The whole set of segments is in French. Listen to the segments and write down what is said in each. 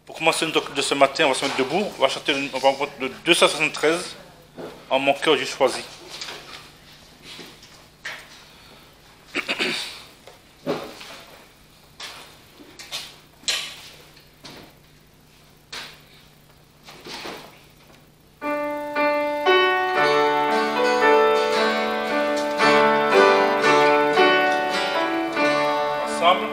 Pour commencer notre culte de ce matin, on va se mettre debout. On va chanter on va le 273. En mon cœur, j'ai choisi. Ensemble.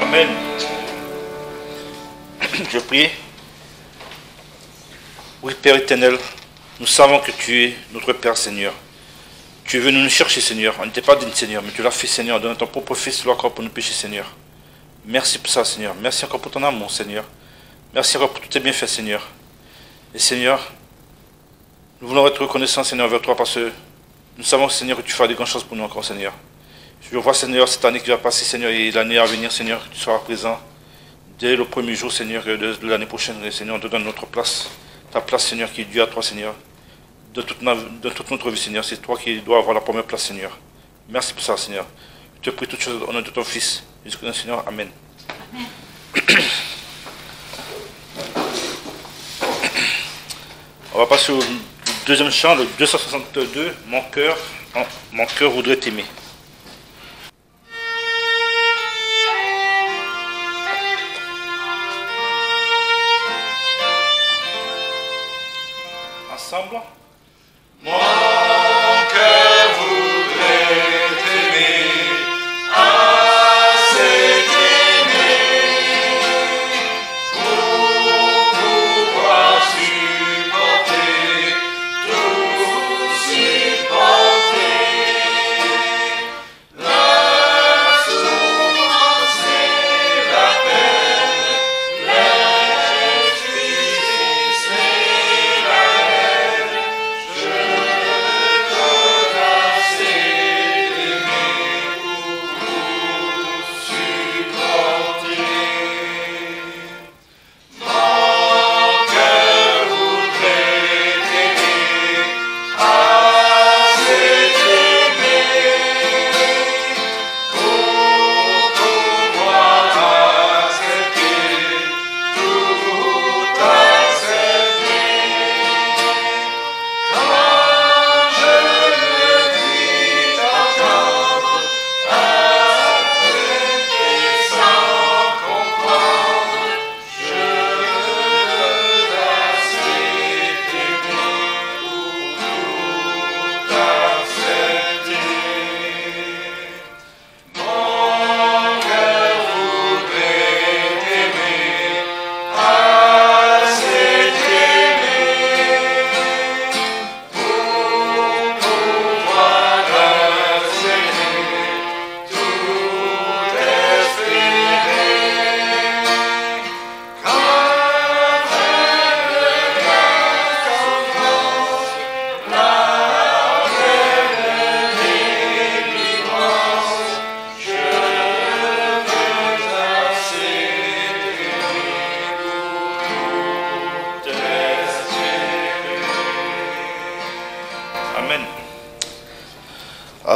Amen. Je prie. Oui, Père éternel, nous savons que tu es notre Père, Seigneur. Tu es venu nous chercher, Seigneur. On n'était pas digne, Seigneur, mais tu l'as fait, Seigneur, en donnant ton propre Fils encore pour nous pécher, Seigneur. Merci pour ça, Seigneur. Merci encore pour ton amour, Seigneur. Merci encore pour tous tes bienfaits, Seigneur. Et Seigneur, nous voulons être reconnaissants, Seigneur, vers toi, parce que nous savons, Seigneur, que tu feras des grandes choses pour nous encore, Seigneur. Je vois, Seigneur, cette année qui va passer, Seigneur, et l'année à venir, Seigneur, que tu seras présent dès le premier jour, Seigneur, de l'année prochaine, Seigneur, on te donne notre place. Ta place, Seigneur, qui est due à toi, Seigneur. De toute notre vie, Seigneur, c'est toi qui dois avoir la première place, Seigneur. Merci pour ça, Seigneur. Je te prie toutes choses au nom de ton Fils. Jésus-Christ, Seigneur. Amen. Amen. On va passer au deuxième chant, le 262, mon cœur voudrait t'aimer. Ensemble. Mon cœur voudrait t'aimer, assez t'aimer, pour pouvoir supporter, tout supporter, la souffrance et la peine, l'injustice et la haine.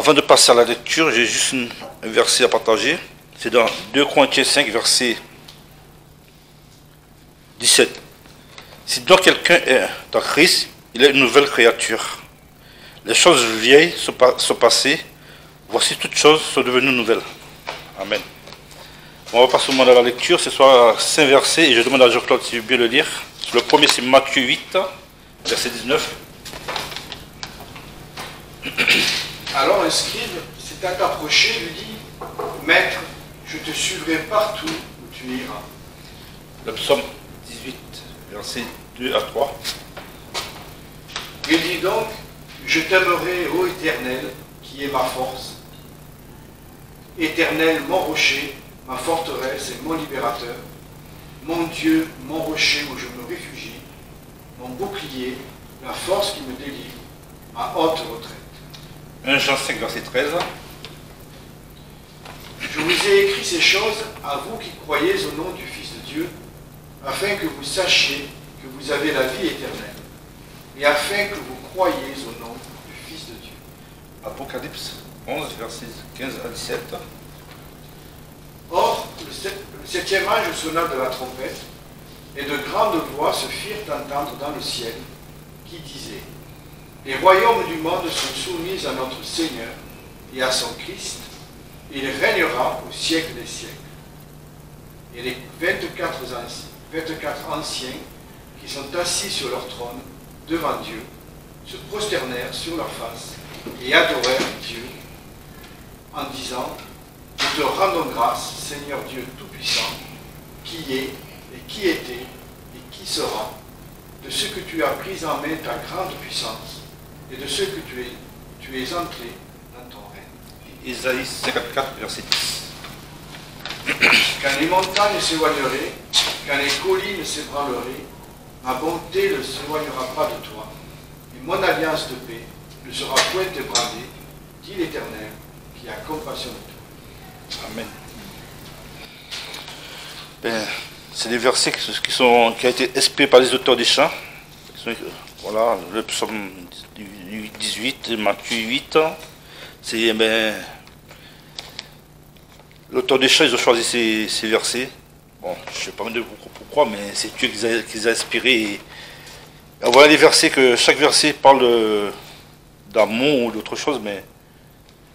Avant de passer à la lecture, j'ai juste un verset à partager. C'est dans 2 Corinthiens 5, verset 17. Si donc quelqu'un est dans Christ, il est une nouvelle créature. Les choses vieilles sont passées. Voici toutes choses sont devenues nouvelles. Amen. On va passer au moment de la lecture. Ce soir 5 versets et je demande à Jean-Claude s'il veut bien le lire. Le premier c'est Matthieu 8, verset 19. Alors un scribe s'étant approché lui dit, Maître, je te suivrai partout où tu iras. Le psaume 18, versets 2 à 3. Il dit donc, je t'aimerai, ô Éternel, qui est ma force. Éternel, mon rocher, ma forteresse et mon libérateur, mon Dieu, mon rocher où je me réfugie, mon bouclier, la force qui me délivre, ma haute retraite. 1 Jean 5, verset 13. Je vous ai écrit ces choses à vous qui croyez au nom du Fils de Dieu, afin que vous sachiez que vous avez la vie éternelle, et afin que vous croyiez au nom du Fils de Dieu. Apocalypse 11, versets 15 à 17. Or, le septième ange sonna de la trompette, et de grandes voix se firent entendre dans le ciel, qui disaient, les royaumes du monde sont soumis à notre Seigneur et à son Christ, et il régnera au siècle des siècles. Et les 24 anciens qui sont assis sur leur trône devant Dieu se prosternèrent sur leur face et adorèrent Dieu en disant, nous te rendons grâce, Seigneur Dieu Tout-Puissant, qui est et qui était et qui sera, de ce que tu as pris en main ta grande puissance et de ce que tu es entré dans ton règne. Isaïe 54, verset 10. Quand les montagnes s'éloigneraient, quand les collines s'ébranleraient, ma bonté ne s'éloignera pas de toi, et mon alliance de paix ne sera point ébranlée, dit l'Éternel, qui a compassion de toi. Amen. C'est des versets qui ont été inspirés par les auteurs des chants. Voilà, le psaume 18, Matthieu 8. C'est l'auteur des chants, ils ont choisi ces versets. Bon, je ne sais pas pourquoi, mais c'est Dieu qui les a inspirés. Et voilà les versets que chaque verset parle d'amour ou d'autre chose, mais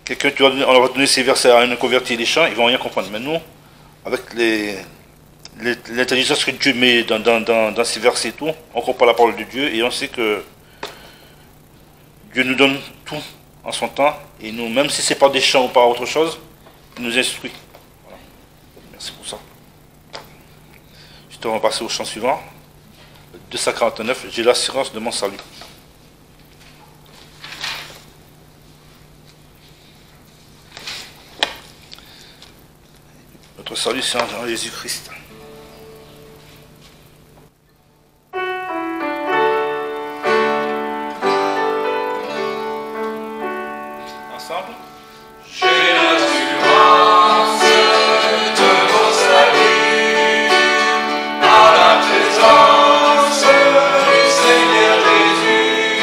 quelqu'un, on va donner ces versets à un converti des chants, ils ne vont rien comprendre. Mais nous, avec l'intelligence que Dieu met dans ces versets et tout, on comprend la parole de Dieu et on sait que Dieu nous donne tout en son temps et nous, même si c'est pas des chants ou pas autre chose, il nous instruit. Voilà. Merci pour ça. On va passer au chant suivant. 249, j'ai l'assurance de mon salut. Notre salut, c'est en Jésus-Christ. Ensemble. J'ai l'assurance de mon salut, à la présence du Seigneur Jésus,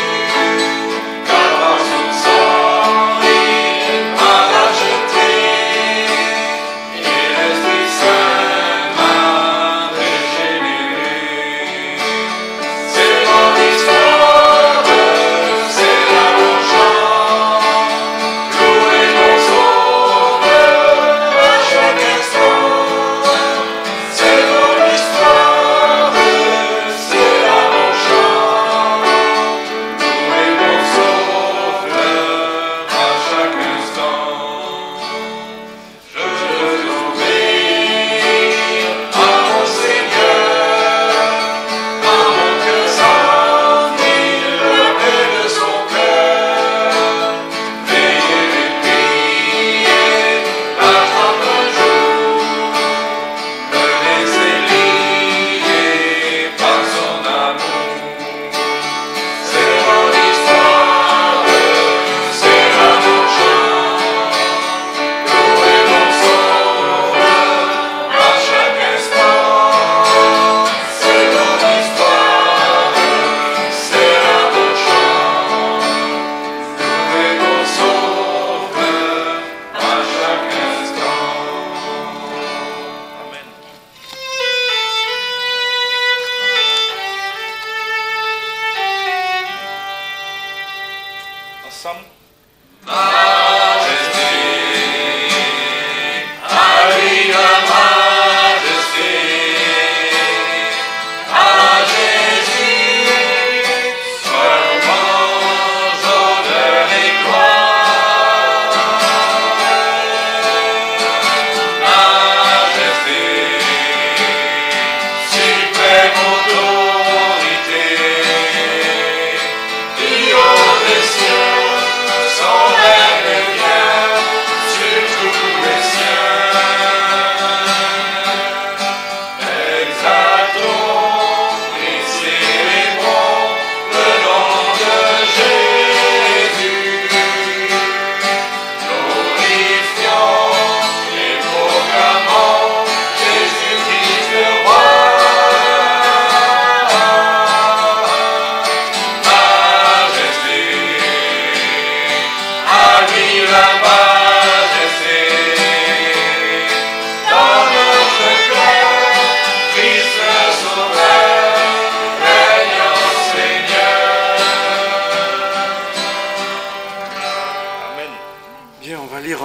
car par son sang il m'a racheté, et l'Esprit Saint m'a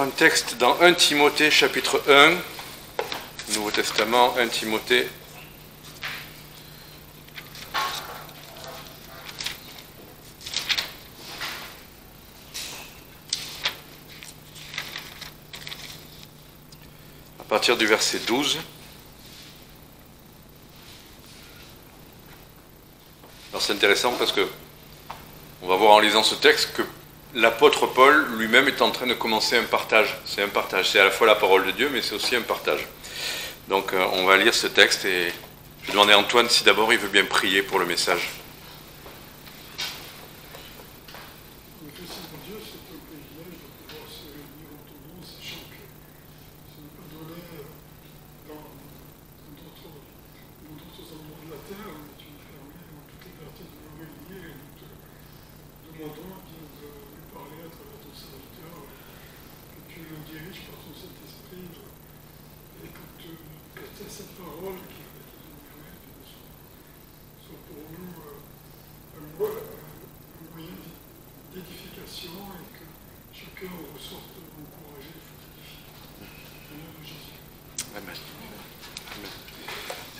un texte dans 1 Timothée chapitre 1, Nouveau Testament, 1 Timothée. À partir du verset 12. Alors c'est intéressant parce que on va voir en lisant ce texte que l'apôtre Paul lui-même est en train de commencer un partage. C'est un partage, c'est à la fois la parole de Dieu, mais c'est aussi un partage. Donc on va lire ce texte et je vais demander à Antoine si d'abord il veut bien prier pour le message.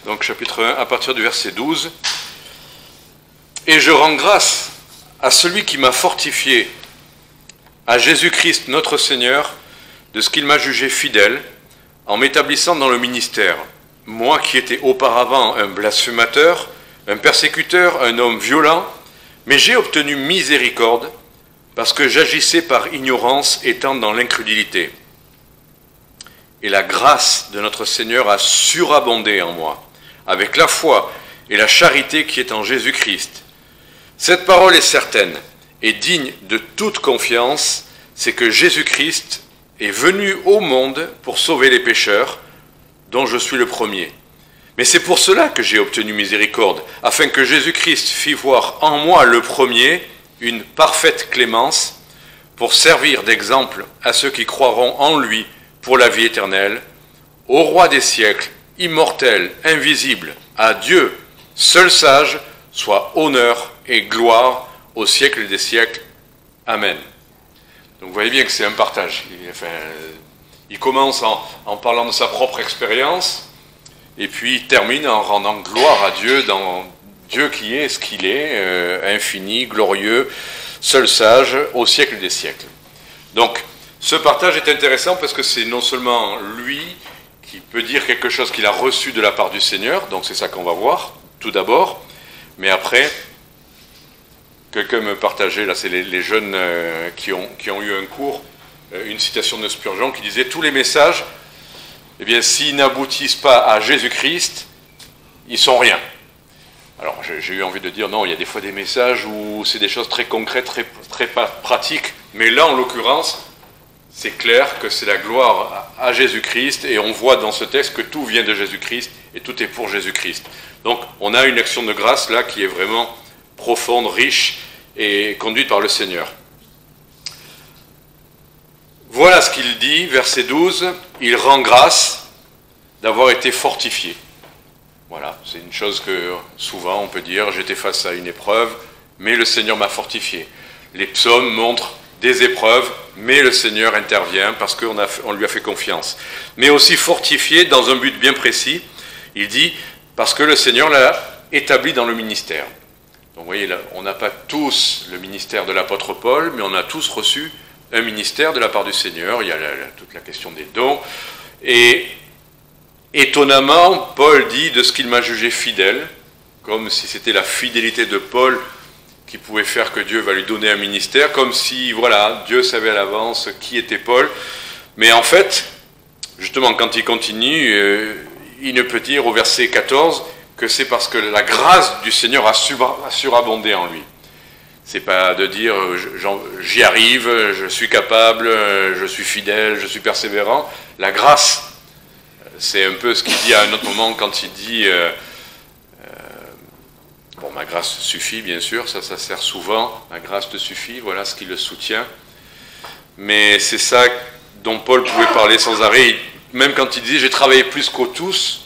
Donc chapitre 1, à partir du verset 12. « Et je rends grâce à celui qui m'a fortifié, à Jésus-Christ notre Seigneur, de ce qu'il m'a jugé fidèle, en m'établissant dans le ministère, moi qui étais auparavant un blasphémateur, un persécuteur, un homme violent, mais j'ai obtenu miséricorde, parce que j'agissais par ignorance, étant dans l'incrédulité. Et la grâce de notre Seigneur a surabondé en moi, avec la foi et la charité qui est en Jésus-Christ. Cette parole est certaine et digne de toute confiance, c'est que Jésus-Christ est venu au monde pour sauver les pécheurs, dont je suis le premier. Mais c'est pour cela que j'ai obtenu miséricorde, afin que Jésus-Christ fît voir en moi le premier une parfaite clémence, pour servir d'exemple à ceux qui croiront en lui pour la vie éternelle, au roi des siècles, immortel, invisible, à Dieu, seul sage, soit honneur et gloire au siècle des siècles. Amen. Donc vous voyez bien que c'est un partage. Il commence en parlant de sa propre expérience, et puis il termine en rendant gloire à Dieu, dans Dieu qui est ce qu'il est, infini, glorieux, seul sage, au siècle des siècles. Donc ce partage est intéressant parce que c'est non seulement lui qui peut dire quelque chose qu'il a reçu de la part du Seigneur, donc c'est ça qu'on va voir, tout d'abord, mais après, quelqu'un me partageait, là c'est les jeunes qui ont eu un cours, une citation de Spurgeon qui disait « Tous les messages, eh bien, s'ils n'aboutissent pas à Jésus-Christ, ils sont rien ». Alors j'ai eu envie de dire non, il y a des fois des messages où c'est des choses très concrètes, très pratiques, mais là en l'occurrence, c'est clair que c'est la gloire à Jésus-Christ, et on voit dans ce texte que tout vient de Jésus-Christ, et tout est pour Jésus-Christ. Donc on a une action de grâce là qui est vraiment profonde, riche, et conduite par le Seigneur. Voilà ce qu'il dit, verset 12, il rend grâce d'avoir été fortifié. Voilà, c'est une chose que souvent on peut dire, j'étais face à une épreuve, mais le Seigneur m'a fortifié. Les psaumes montrent des épreuves, mais le Seigneur intervient parce qu'on lui a fait confiance. Mais aussi fortifié dans un but bien précis, il dit, parce que le Seigneur l'a établi dans le ministère. Donc vous voyez, là, on n'a pas tous le ministère de l'apôtre Paul, mais on a tous reçu un ministère de la part du Seigneur. Il y a toute la question des dons. Et étonnamment, Paul dit de ce qu'il m'a jugé fidèle, comme si c'était la fidélité de Paul qui pouvait faire que Dieu va lui donner un ministère, comme si, voilà, Dieu savait à l'avance qui était Paul. Mais en fait, justement, quand il continue, il ne peut dire au verset 14 que c'est parce que la grâce du Seigneur a surabondé en lui. C'est pas de dire j'y arrive, je suis capable, je suis fidèle, je suis persévérant. La grâce, c'est un peu ce qu'il dit à un autre moment quand il dit bon, ma grâce suffit, bien sûr, ça sert souvent, ma grâce te suffit, voilà ce qui le soutient. Mais c'est ça dont Paul pouvait parler sans arrêt, même quand il disait j'ai travaillé plus qu'aux tous,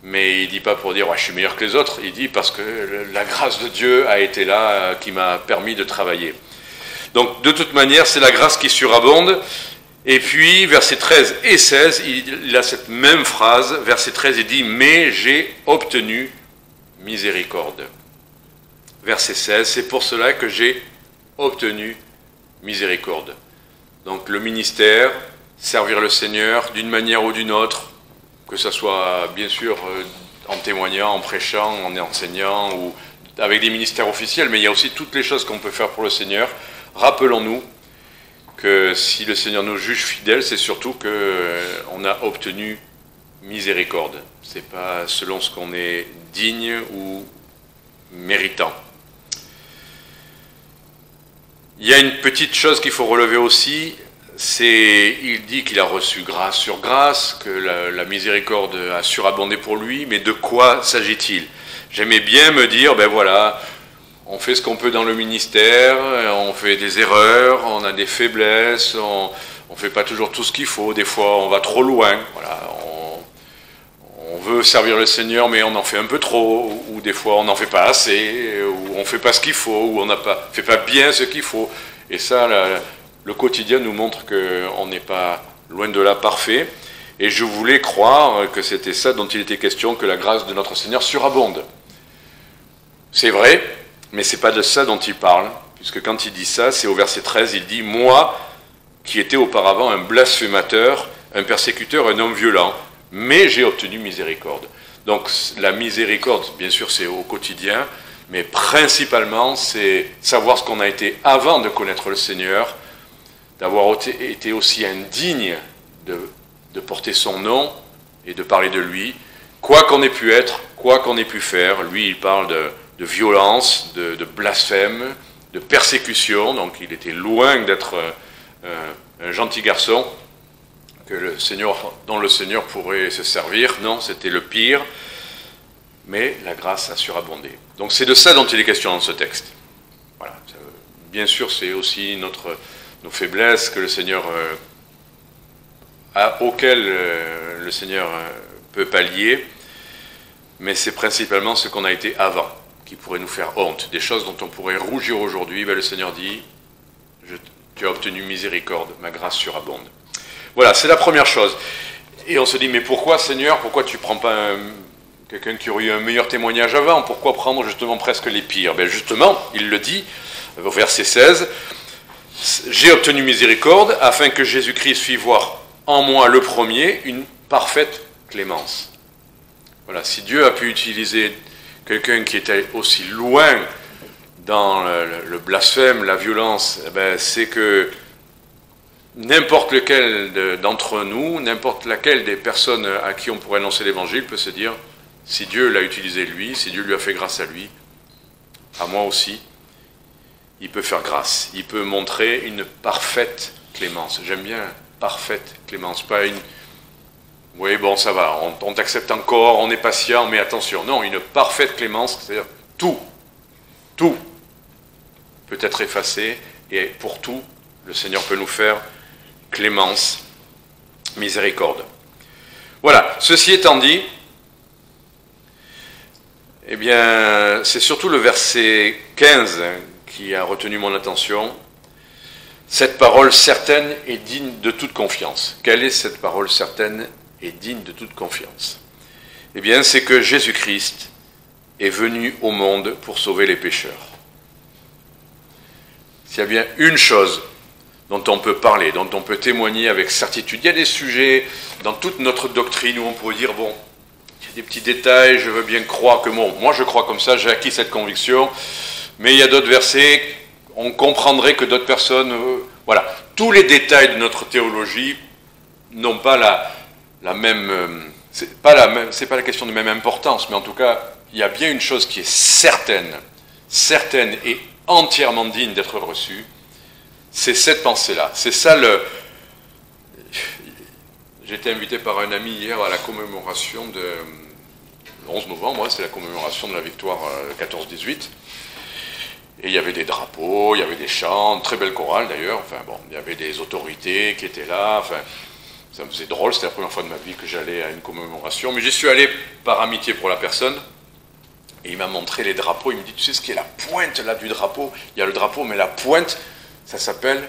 mais il ne dit pas pour dire ouais, je suis meilleur que les autres, il dit parce que la grâce de Dieu a été là, qui m'a permis de travailler. Donc, de toute manière, c'est la grâce qui surabonde. Et puis, versets 13 et 16, il a cette même phrase. Verset 13, il dit « Mais j'ai obtenu miséricorde ». Verset 16, c'est pour cela que j'ai obtenu miséricorde. Donc, le ministère, servir le Seigneur d'une manière ou d'une autre, que ce soit bien sûr en témoignant, en prêchant, en enseignant ou avec des ministères officiels, mais il y a aussi toutes les choses qu'on peut faire pour le Seigneur. Rappelons-nous que si le Seigneur nous juge fidèles, c'est surtout qu'on a obtenu miséricorde. Ce n'est pas selon ce qu'on est digne ou méritant. Il y a une petite chose qu'il faut relever aussi, il dit qu'il a reçu grâce sur grâce, que la miséricorde a surabondé pour lui, mais de quoi s'agit-il? J'aimais bien me dire, ben voilà, on fait ce qu'on peut dans le ministère, on fait des erreurs, on a des faiblesses, on ne fait pas toujours tout ce qu'il faut, des fois on va trop loin, voilà, on veut servir le Seigneur mais on en fait un peu trop, ou des fois on n'en fait pas assez, ou on ne fait pas ce qu'il faut, ou on ne fait pas bien ce qu'il faut, et ça, le quotidien nous montre qu'on n'est pas loin de là parfait, et je voulais croire que c'était ça dont il était question, que la grâce de notre Seigneur surabonde. C'est vrai, mais ce n'est pas de ça dont il parle, puisque quand il dit ça, c'est au verset 13, il dit « Moi, qui étais auparavant un blasphémateur, un persécuteur, un homme violent, mais j'ai obtenu miséricorde. » Donc la miséricorde, bien sûr, c'est au quotidien, mais principalement, c'est savoir ce qu'on a été avant de connaître le Seigneur, d'avoir été aussi indigne de porter son nom et de parler de lui, quoi qu'on ait pu être, quoi qu'on ait pu faire. Lui, il parle de violence, de blasphème, de persécution, donc il était loin d'être un gentil garçon dont le Seigneur pourrait se servir. Non, c'était le pire, mais la grâce a surabondé. Donc c'est de ça dont il est question dans ce texte. Voilà. Bien sûr, c'est aussi nos faiblesses que le Seigneur auxquelles le Seigneur peut pallier, mais c'est principalement ce qu'on a été avant qui pourrait nous faire honte, des choses dont on pourrait rougir aujourd'hui. Ben, le Seigneur dit « Tu as obtenu miséricorde, ma grâce surabonde ». Voilà, c'est la première chose. Et on se dit « Mais pourquoi, Seigneur, pourquoi tu ne prends pas quelqu'un qui aurait eu un meilleur témoignage avant? Pourquoi prendre justement presque les pires ?» Ben justement, il le dit au verset 16, « J'ai obtenu miséricorde afin que Jésus-Christ fît voir en moi le premier une parfaite clémence. » Voilà, si Dieu a pu utiliser quelqu'un qui était aussi loin dans le blasphème, la violence, eh ben, c'est que n'importe lequel d'entre nous, n'importe laquelle des personnes à qui on pourrait annoncer l'évangile peut se dire, si Dieu l'a utilisé lui, si Dieu lui a fait grâce à lui, à moi aussi, il peut faire grâce, il peut montrer une parfaite clémence. J'aime bien parfaite clémence, pas une... Oui, bon, ça va, on t'accepte encore, on est patient, mais attention. Non, une parfaite clémence, c'est-à-dire tout peut être effacé, et pour tout, le Seigneur peut nous faire clémence, miséricorde. Voilà, ceci étant dit, eh bien, c'est surtout le verset 15 qui a retenu mon attention. Cette parole certaine est digne de toute confiance. Quelle est cette parole certaine et digne de toute confiance? Eh bien, c'est que Jésus-Christ est venu au monde pour sauver les pécheurs. S'il y a bien une chose dont on peut parler, dont on peut témoigner avec certitude, il y a des sujets dans toute notre doctrine où on pourrait dire, bon, il y a des petits détails, je veux bien croire que, bon, moi je crois comme ça, j'ai acquis cette conviction, mais il y a d'autres versets, on comprendrait que d'autres personnes, voilà, tous les détails de notre théologie n'ont pas la même, c'est pas la question de même importance, mais en tout cas, il y a bien une chose qui est certaine et entièrement digne d'être reçue, c'est cette pensée-là. C'est ça J'ai été invité par un ami hier à la commémoration le 11 novembre, c'est la commémoration de la victoire 14-18. Et il y avait des drapeaux, il y avait des chants, très belle chorale d'ailleurs, enfin bon, il y avait des autorités qui étaient là, enfin, ça me faisait drôle, c'était la première fois de ma vie que j'allais à une commémoration, mais j'y suis allé par amitié pour la personne, et il m'a montré les drapeaux, il me dit, tu sais ce qui est la pointe là du drapeau? Il y a le drapeau, mais la pointe, Ça s'appelle,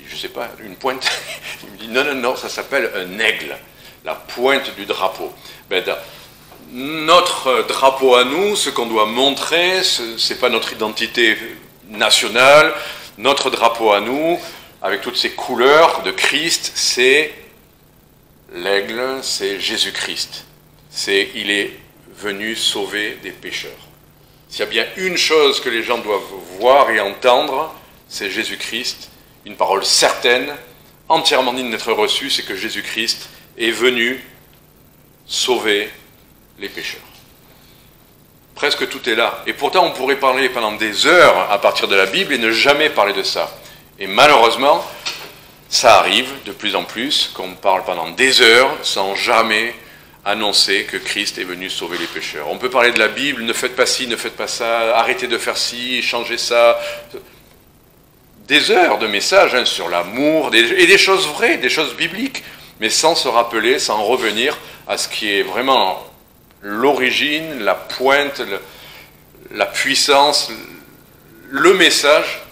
je ne sais pas, une pointe. Il me dit non, ça s'appelle un aigle, la pointe du drapeau. Notre drapeau à nous, ce qu'on doit montrer, ce n'est pas notre identité nationale. Notre drapeau à nous, avec toutes ces couleurs de Christ, c'est l'aigle, c'est Jésus-Christ. Il est venu sauver des pécheurs. S'il y a bien une chose que les gens doivent voir et entendre, c'est Jésus-Christ, une parole certaine, entièrement digne d'être reçue, c'est que Jésus-Christ est venu sauver les pécheurs. Presque tout est là. Et pourtant, on pourrait parler pendant des heures à partir de la Bible et ne jamais parler de ça. Et malheureusement, ça arrive de plus en plus qu'on parle pendant des heures sans jamais annoncer que Christ est venu sauver les pécheurs. On peut parler de la Bible, ne faites pas ci, ne faites pas ça, arrêtez de faire ci, changez ça. Des heures de messages sur l'amour, et des choses vraies, des choses bibliques, mais sans se rappeler, sans revenir à ce qui est vraiment l'origine, la pointe, la puissance, le message,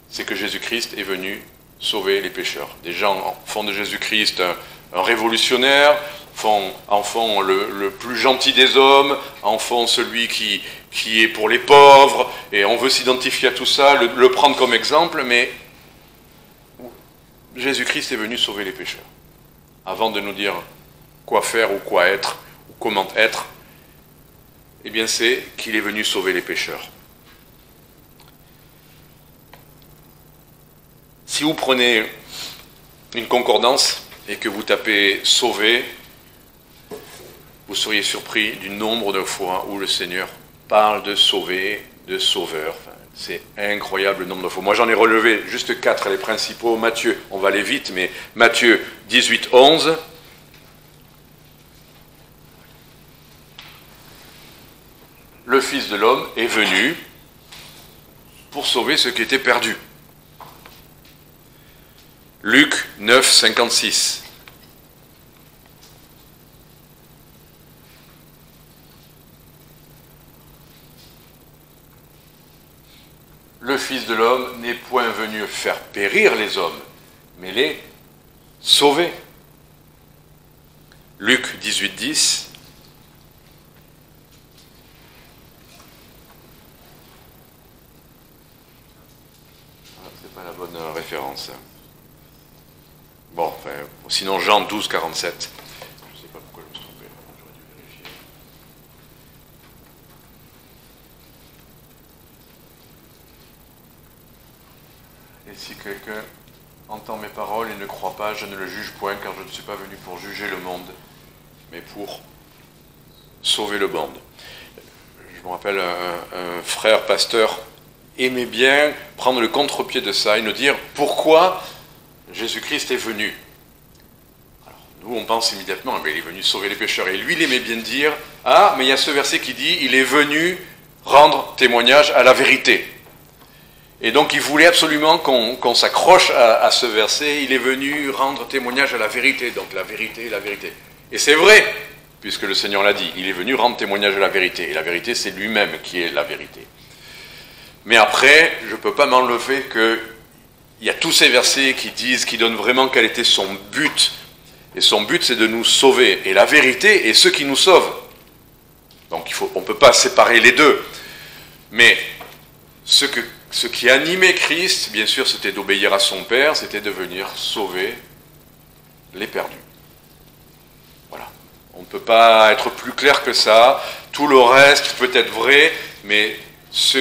c'est que Jésus-Christ est venu sauver les pécheurs. Des gens font de Jésus-Christ un révolutionnaire, en font le plus gentil des hommes, en font celui qui est pour les pauvres, et on veut s'identifier à tout ça, le prendre comme exemple, mais Jésus-Christ est venu sauver les pécheurs. Avant de nous dire quoi faire ou quoi être, ou comment être, eh bien c'est qu'il est venu sauver les pécheurs. Si vous prenez une concordance et que vous tapez « sauver », vous seriez surpris du nombre de fois où le Seigneur parle de sauver, de sauveur. Enfin, c'est incroyable le nombre de fois. Moi j'en ai relevé juste 4, les principaux. Matthieu, on va aller vite, mais Matthieu 18, 11. Le Fils de l'homme est venu pour sauver ceux qui étaient perdus. Luc 9, 56. Le Fils de l'homme n'est point venu faire périr les hommes, mais les sauver. Luc 18, 10. C'est pas la bonne référence. Bon, enfin, sinon Jean 12, 47. Je ne sais pas pourquoi je me suis trompé, j'aurais dû vérifier. Et si quelqu'un entend mes paroles et ne croit pas, je ne le juge point, car je ne suis pas venu pour juger le monde, mais pour sauver le monde. Je me rappelle un frère pasteur aimait bien prendre le contre-pied de ça et nous dire pourquoi Jésus-Christ est venu. Alors, nous, on pense immédiatement, mais il est venu sauver les pécheurs. Et lui, il aimait bien dire, ah, mais il y a ce verset qui dit, il est venu rendre témoignage à la vérité. Et donc, il voulait absolument qu'on s'accroche à ce verset, il est venu rendre témoignage à la vérité. Donc, la vérité, la vérité. Et c'est vrai, puisque le Seigneur l'a dit, il est venu rendre témoignage à la vérité. Et la vérité, c'est lui-même qui est la vérité. Mais après, je ne peux pas m'enlever que il y a tous ces versets qui donnent vraiment quel était son but. Et son but, c'est de nous sauver. Et la vérité est ce qui nous sauve. Donc on ne peut pas séparer les deux. Mais ce qui animait Christ, bien sûr, c'était d'obéir à son Père, c'était de venir sauver les perdus. Voilà. On ne peut pas être plus clair que ça. Tout le reste peut être vrai, mais ce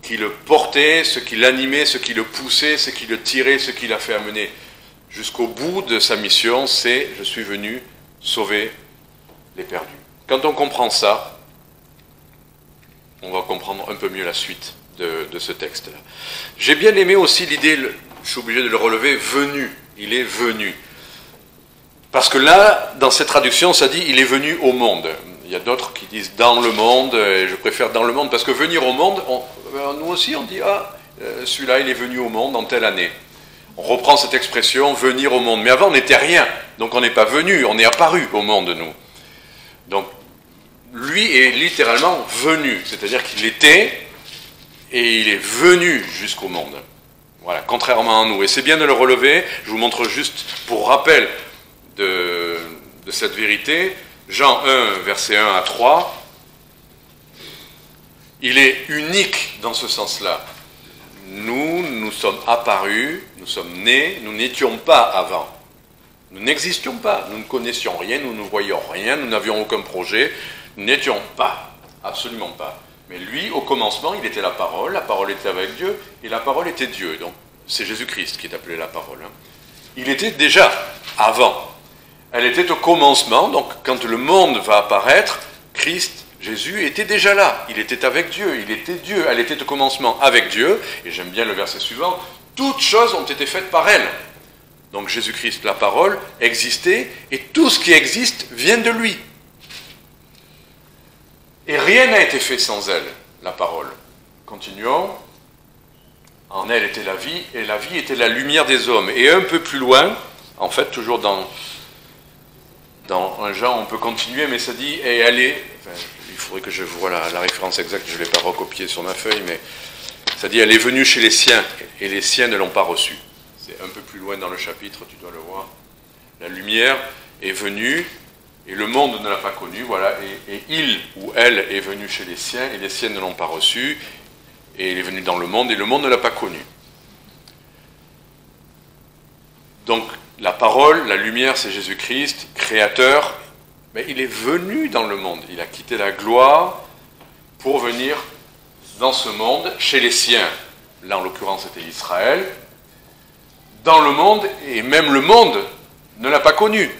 qui le portait, ce qui l'animait, ce qui le poussait, ce qui le tirait, ce qui l'a fait amener jusqu'au bout de sa mission, c'est « Je suis venu sauver les perdus ». Quand on comprend ça, on va comprendre un peu mieux la suite de ce texte-là. J'ai bien aimé aussi l'idée, je suis obligé de le relever, « venu ». Il est venu. Parce que là, dans cette traduction, ça dit « il est venu au monde ». Il y a d'autres qui disent « dans le monde », et je préfère « dans le monde » parce que venir au monde, nous aussi on dit « ah, celui-là il est venu au monde en telle année ». On reprend cette expression « venir au monde ». Mais avant on n'était rien, donc on n'est pas venu, on est apparu au monde nous. Donc lui est littéralement venu, c'est-à-dire qu'il était et il est venu jusqu'au monde. Voilà, contrairement à nous. Et c'est bien de le relever. Je vous montre juste pour rappel de cette vérité. Jean 1, versets 1 à 3. Il est unique dans ce sens-là. Nous sommes apparus, nous sommes nés, nous n'étions pas avant. Nous n'existions pas, nous ne connaissions rien, nous ne voyions rien, nous n'avions aucun projet, nous n'étions pas, absolument pas. Mais lui, au commencement, il était la parole était avec Dieu, et la parole était Dieu. Donc, c'est Jésus-Christ qui est appelé la parole. Il était déjà avant. Elle était au commencement, donc quand le monde va apparaître, Christ, Jésus était déjà là. Il était avec Dieu, il était Dieu. Elle était au commencement avec Dieu, et j'aime bien le verset suivant, toutes choses ont été faites par elle. Donc Jésus-Christ, la parole, existait, et tout ce qui existe vient de lui. Et rien n'a été fait sans elle, la parole. Continuons. En elle était la vie, et la vie était la lumière des hommes. Et un peu plus loin, en fait, toujours dans un Jean, on peut continuer, mais ça dit, et elle est, enfin, il faudrait que je vois la référence exacte, je ne l'ai pas recopiée sur ma feuille, mais ça dit, elle est venue chez les siens, et les siens ne l'ont pas reçue. C'est un peu plus loin dans le chapitre, tu dois le voir. La lumière est venue, et le monde ne l'a pas connue, voilà, et il ou elle est venu chez les siens, et les siens ne l'ont pas reçue, et il est venu dans le monde, et le monde ne l'a pas connu. Donc, la parole, la lumière, c'est Jésus-Christ, créateur, mais il est venu dans le monde, il a quitté la gloire pour venir dans ce monde, chez les siens. Là, en l'occurrence, c'était Israël, dans le monde, et même le monde ne l'a pas connu.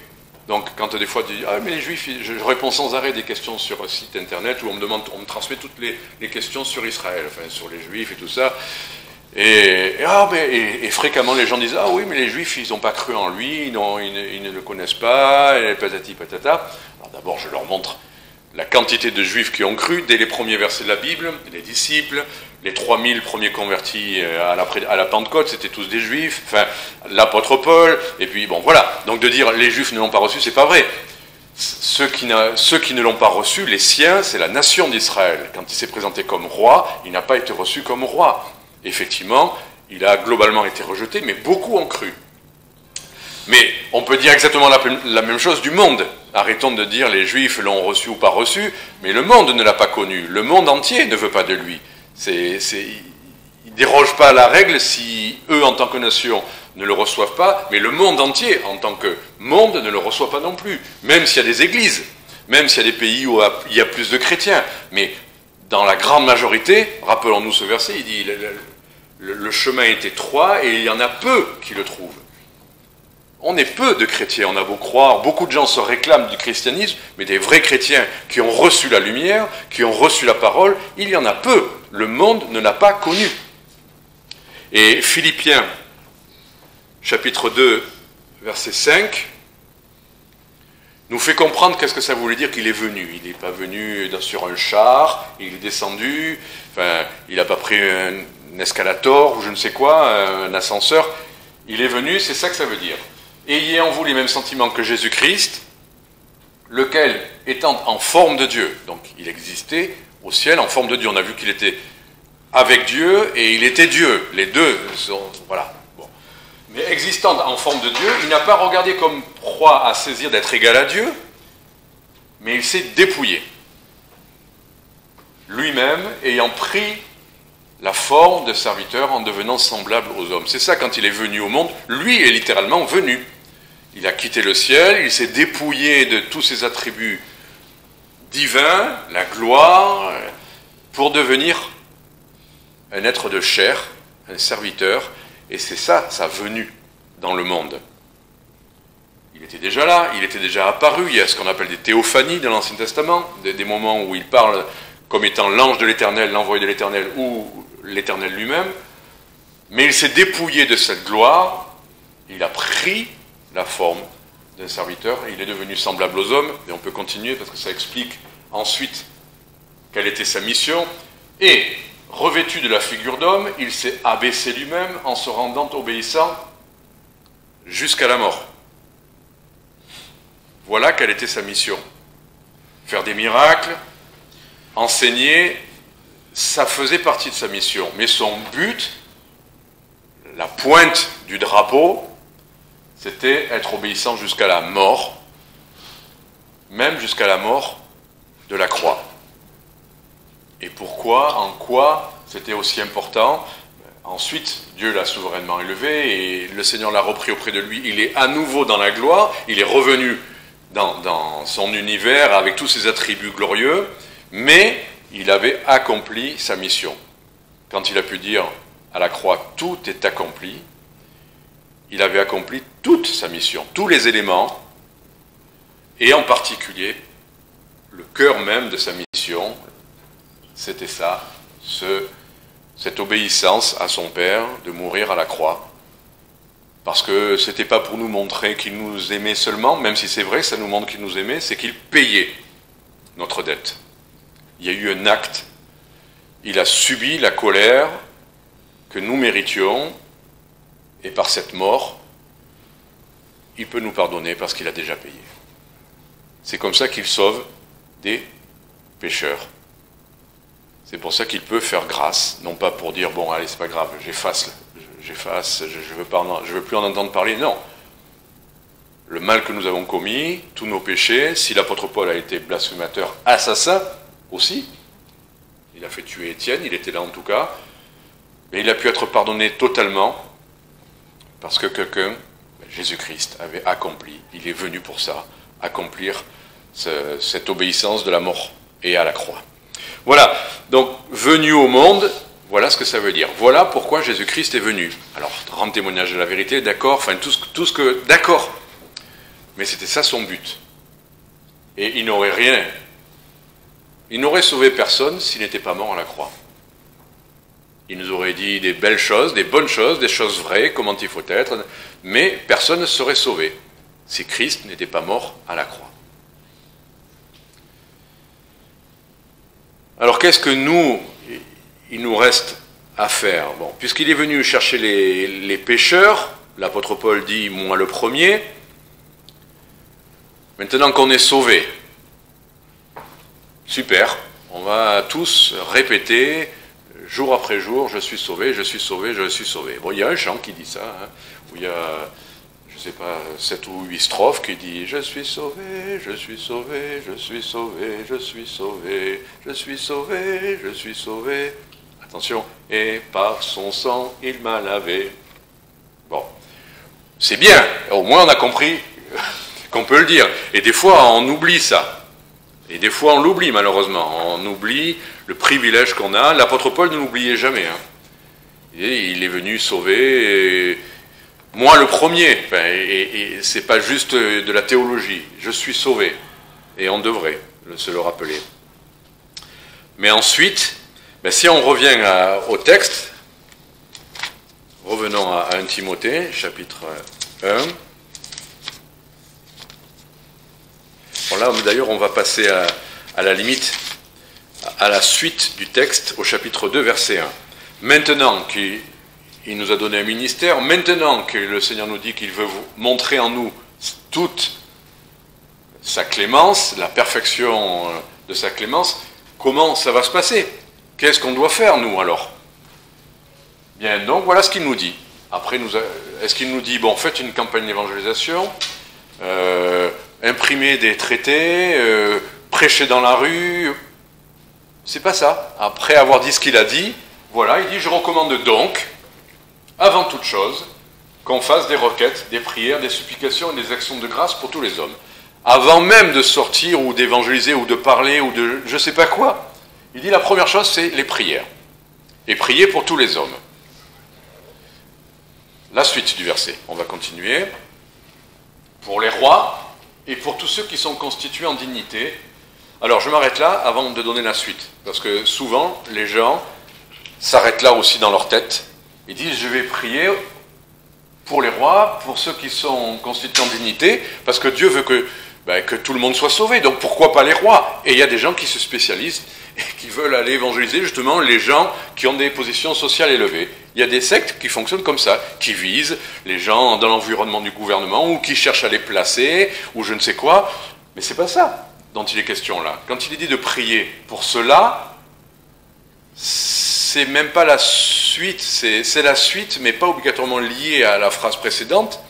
Donc, quand des fois, tu dis, ah, mais les Juifs, je réponds sans arrêt des questions sur un site internet où on me transmet toutes les questions sur Israël, enfin, sur les Juifs et tout ça. Et fréquemment, les gens disent, ah oui, mais les Juifs, ils n'ont pas cru en lui, ils ne le connaissent pas, et patati patata. Alors d'abord, je leur montre la quantité de Juifs qui ont cru dès les premiers versets de la Bible, les disciples, les 3000 premiers convertis à la Pentecôte, c'était tous des Juifs, enfin, l'apôtre Paul, et puis bon, voilà. Donc de dire les Juifs ne l'ont pas reçu, c'est pas vrai. Ceux qui ne l'ont pas reçu, les siens, c'est la nation d'Israël. Quand il s'est présenté comme roi, il n'a pas été reçu comme roi. Effectivement, il a globalement été rejeté, mais beaucoup ont cru. Mais on peut dire exactement la même chose du monde. Arrêtons de dire les Juifs l'ont reçu ou pas reçu, mais le monde ne l'a pas connu. Le monde entier ne veut pas de lui. Il ne déroge pas à la règle si eux, en tant que nation, ne le reçoivent pas, mais le monde entier, en tant que monde, ne le reçoit pas non plus. Même s'il y a des églises, même s'il y a des pays où il y a plus de chrétiens. Mais dans la grande majorité, rappelons-nous ce verset, il dit le chemin est étroit et il y en a peu qui le trouvent. On est peu de chrétiens, on a beau croire, beaucoup de gens se réclament du christianisme, mais des vrais chrétiens qui ont reçu la lumière, qui ont reçu la parole, il y en a peu. Le monde ne l'a pas connu. Et Philippiens, chapitre 2, verset 5, nous fait comprendre qu'est-ce que ça voulait dire qu'il est venu. Il n'est pas venu sur un char, il est descendu, enfin, il n'a pas pris un escalator ou je ne sais quoi, un ascenseur. Il est venu, c'est ça que ça veut dire. Ayez en vous les mêmes sentiments que Jésus-Christ, lequel, étant en forme de Dieu, donc il existait au ciel en forme de Dieu. On a vu qu'il était avec Dieu et il était Dieu. Les deux sont, voilà. Bon. Mais existant en forme de Dieu, il n'a pas regardé comme proie à saisir d'être égal à Dieu, mais il s'est dépouillé. Lui-même ayant pris la forme de serviteur en devenant semblable aux hommes. C'est ça, quand il est venu au monde, lui est littéralement venu. Il a quitté le ciel, il s'est dépouillé de tous ses attributs divins, la gloire, pour devenir un être de chair, un serviteur, et c'est ça, sa venue dans le monde. Il était déjà là, il était déjà apparu, il y a ce qu'on appelle des théophanies dans l'Ancien Testament, des moments où il parle comme étant l'ange de l'Éternel, l'envoyé de l'Éternel, ou l'Éternel lui-même, mais il s'est dépouillé de cette gloire, il a pris la forme d'un serviteur, et il est devenu semblable aux hommes, et on peut continuer parce que ça explique ensuite quelle était sa mission, et revêtu de la figure d'homme, il s'est abaissé lui-même en se rendant obéissant jusqu'à la mort. Voilà quelle était sa mission. Faire des miracles, enseigner, ça faisait partie de sa mission. Mais son but, la pointe du drapeau, c'était être obéissant jusqu'à la mort, même jusqu'à la mort de la croix. Et pourquoi, en quoi c'était aussi important? Ensuite, Dieu l'a souverainement élevé et le Seigneur l'a repris auprès de lui. Il est à nouveau dans la gloire, il est revenu dans son univers avec tous ses attributs glorieux, mais il avait accompli sa mission. Quand il a pu dire à la croix, tout est accompli, il avait accompli toute sa mission, tous les éléments, et en particulier, le cœur même de sa mission, c'était ça, cette obéissance à son Père, de mourir à la croix. Parce que ce n'était pas pour nous montrer qu'il nous aimait seulement, même si c'est vrai, ça nous montre qu'il nous aimait, c'est qu'il payait notre dette. Il y a eu un acte, il a subi la colère que nous méritions, et par cette mort, il peut nous pardonner parce qu'il a déjà payé. C'est comme ça qu'il sauve des pécheurs. C'est pour ça qu'il peut faire grâce, non pas pour dire, bon, allez, c'est pas grave, j'efface, je veux plus en entendre parler, non. Le mal que nous avons commis, tous nos péchés, si l'apôtre Paul a été blasphémateur, assassin aussi, il a fait tuer Étienne, il était là en tout cas, mais il a pu être pardonné totalement, parce que quelqu'un, Jésus-Christ, avait accompli, il est venu pour ça, accomplir cette obéissance de la mort et à la croix. Voilà, donc venu au monde, voilà ce que ça veut dire. Voilà pourquoi Jésus-Christ est venu. Alors, rendre témoignage de la vérité, d'accord, enfin tout ce que... D'accord, mais c'était ça son but. Et il n'aurait rien, il n'aurait sauvé personne s'il n'était pas mort à la croix. Il nous aurait dit des belles choses, des bonnes choses, des choses vraies, comment il faut être, mais personne ne serait sauvé si Christ n'était pas mort à la croix. Alors qu'est-ce que il nous reste à faire? Bon, puisqu'il est venu chercher les pécheurs, l'apôtre Paul dit, moi le premier, maintenant qu'on est sauvés, super, on va tous répéter, jour après jour, je suis sauvé, je suis sauvé, je suis sauvé. Bon, il y a un chant qui dit ça, hein, où il y a, je ne sais pas, 7 ou 8 strophes qui dit « Je suis sauvé, je suis sauvé, je suis sauvé, je suis sauvé, je suis sauvé, je suis sauvé. » Attention, « Et par son sang, il m'a lavé. » Bon, c'est bien, au moins on a compris qu'on peut le dire. Et des fois, on oublie ça. Et des fois, on l'oublie malheureusement. On oublie le privilège qu'on a. L'apôtre Paul ne l'oubliait jamais. Hein. Et il est venu sauver... Moi le premier, enfin, et c'est pas juste de la théologie, je suis sauvé, et on devrait se le rappeler. Mais ensuite, si on revient au texte, revenons à 1 Timothée, chapitre 1. Bon là d'ailleurs on va passer à la limite, à la suite du texte, au chapitre 2, verset 1. Maintenant qu'il nous a donné un ministère, maintenant que le Seigneur nous dit qu'il veut vous montrer en nous toute sa clémence, la perfection de sa clémence, comment ça va se passer? Qu'est-ce qu'on doit faire, nous, alors? Bien, donc, voilà ce qu'il nous dit. Après, est-ce qu'il nous dit, bon, faites une campagne d'évangélisation, imprimez des traités, prêchez dans la rue? C'est pas ça. Après avoir dit ce qu'il a dit, voilà, il dit, je recommande donc, avant toute chose, qu'on fasse des requêtes, des prières, des supplications et des actions de grâce pour tous les hommes. Avant même de sortir ou d'évangéliser ou de parler ou de je ne sais pas quoi, il dit la première chose c'est les prières. Et prier pour tous les hommes. La suite du verset, on va continuer. Pour les rois et pour tous ceux qui sont constitués en dignité. Alors je m'arrête là avant de donner la suite. Parce que souvent les gens s'arrêtent là aussi dans leur tête. Ils disent, je vais prier pour les rois, pour ceux qui sont constitués en dignité, parce que Dieu veut que tout le monde soit sauvé, donc pourquoi pas les rois? Et il y a des gens qui se spécialisent et qui veulent aller évangéliser justement les gens qui ont des positions sociales élevées. Il y a des sectes qui fonctionnent comme ça, qui visent les gens dans l'environnement du gouvernement, ou qui cherchent à les placer, ou je ne sais quoi, mais c'est pas ça dont il est question là. Quand il est dit de prier pour cela, c'est même pas la suite, c'est la suite, mais pas obligatoirement liée à la phrase précédente.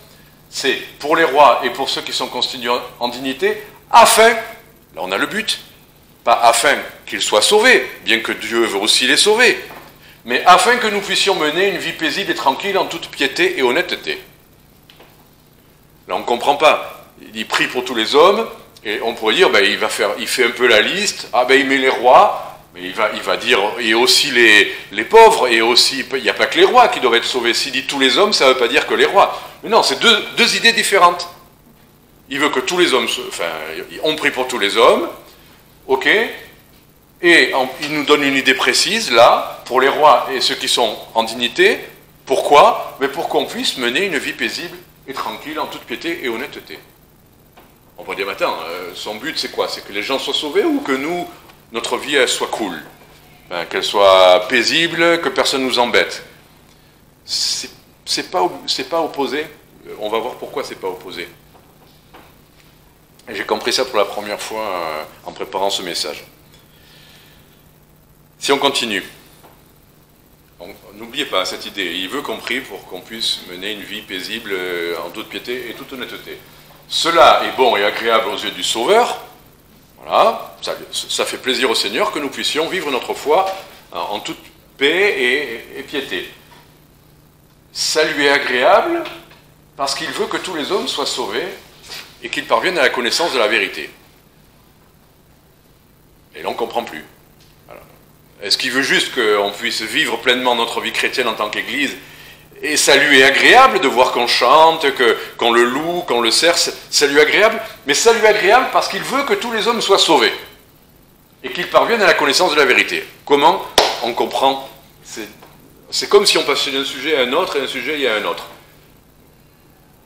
C'est pour les rois et pour ceux qui sont constitués en dignité, afin, là on a le but, pas afin qu'ils soient sauvés, bien que Dieu veut aussi les sauver, mais afin que nous puissions mener une vie paisible et tranquille en toute piété et honnêteté. Là on ne comprend pas. Il prie pour tous les hommes, et on pourrait dire, il fait un peu la liste, il met les rois, mais il va dire, et aussi les pauvres, et aussi, il n'y a pas que les rois qui doivent être sauvés. S'il dit tous les hommes, ça ne veut pas dire que les rois. Mais non, c'est deux idées différentes. Il veut que tous les hommes, on prie pour tous les hommes, ok, et il nous donne une idée précise, là, pour les rois et ceux qui sont en dignité. Pourquoi? Mais pour qu'on puisse mener une vie paisible et tranquille, en toute piété et honnêteté. On pourrait dire, attends, son but c'est quoi? C'est que les gens soient sauvés ou que nous, notre vie, elle soit cool, qu'elle soit paisible, que personne ne nous embête. C'est pas opposé. On va voir pourquoi c'est pas opposé. Et j'ai compris ça pour la première fois en préparant ce message. Si on continue, n'oubliez pas cette idée. Il veut qu'on prie pour qu'on puisse mener une vie paisible en toute piété et toute honnêteté. Cela est bon et agréable aux yeux du Sauveur. Voilà, ça fait plaisir au Seigneur que nous puissions vivre notre foi en toute paix et piété. Ça lui est agréable parce qu'il veut que tous les hommes soient sauvés et qu'ils parviennent à la connaissance de la vérité. Et là, on ne comprend plus. Voilà. Est-ce qu'il veut juste qu'on puisse vivre pleinement notre vie chrétienne en tant qu'Église? Et ça lui est agréable de voir qu'on chante, qu'on le loue, qu'on le sert, ça lui est agréable, mais ça lui est agréable parce qu'il veut que tous les hommes soient sauvés et qu'ils parviennent à la connaissance de la vérité. Comment on comprend? C'est comme si on passait d'un sujet à un autre et d'un sujet à un autre.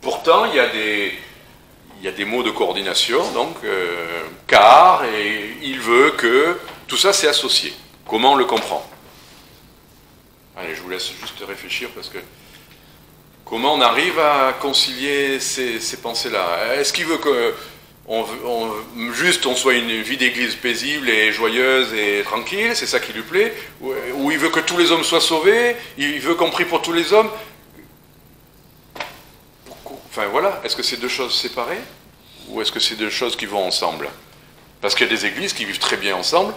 Pourtant, il y a des mots de coordination, donc car, et il veut que, tout ça c'est associé. Comment on le comprend? Allez, je vous laisse juste réfléchir parce que comment on arrive à concilier ces pensées-là? Est-ce qu'il veut qu'on soit une vie d'église paisible et joyeuse et tranquille? C'est ça qui lui plaît? Ou il veut que tous les hommes soient sauvés? Il veut qu'on prie pour tous les hommes? Enfin voilà, est-ce que c'est deux choses séparées? Ou est-ce que c'est deux choses qui vont ensemble? Parce qu'il y a des églises qui vivent très bien ensemble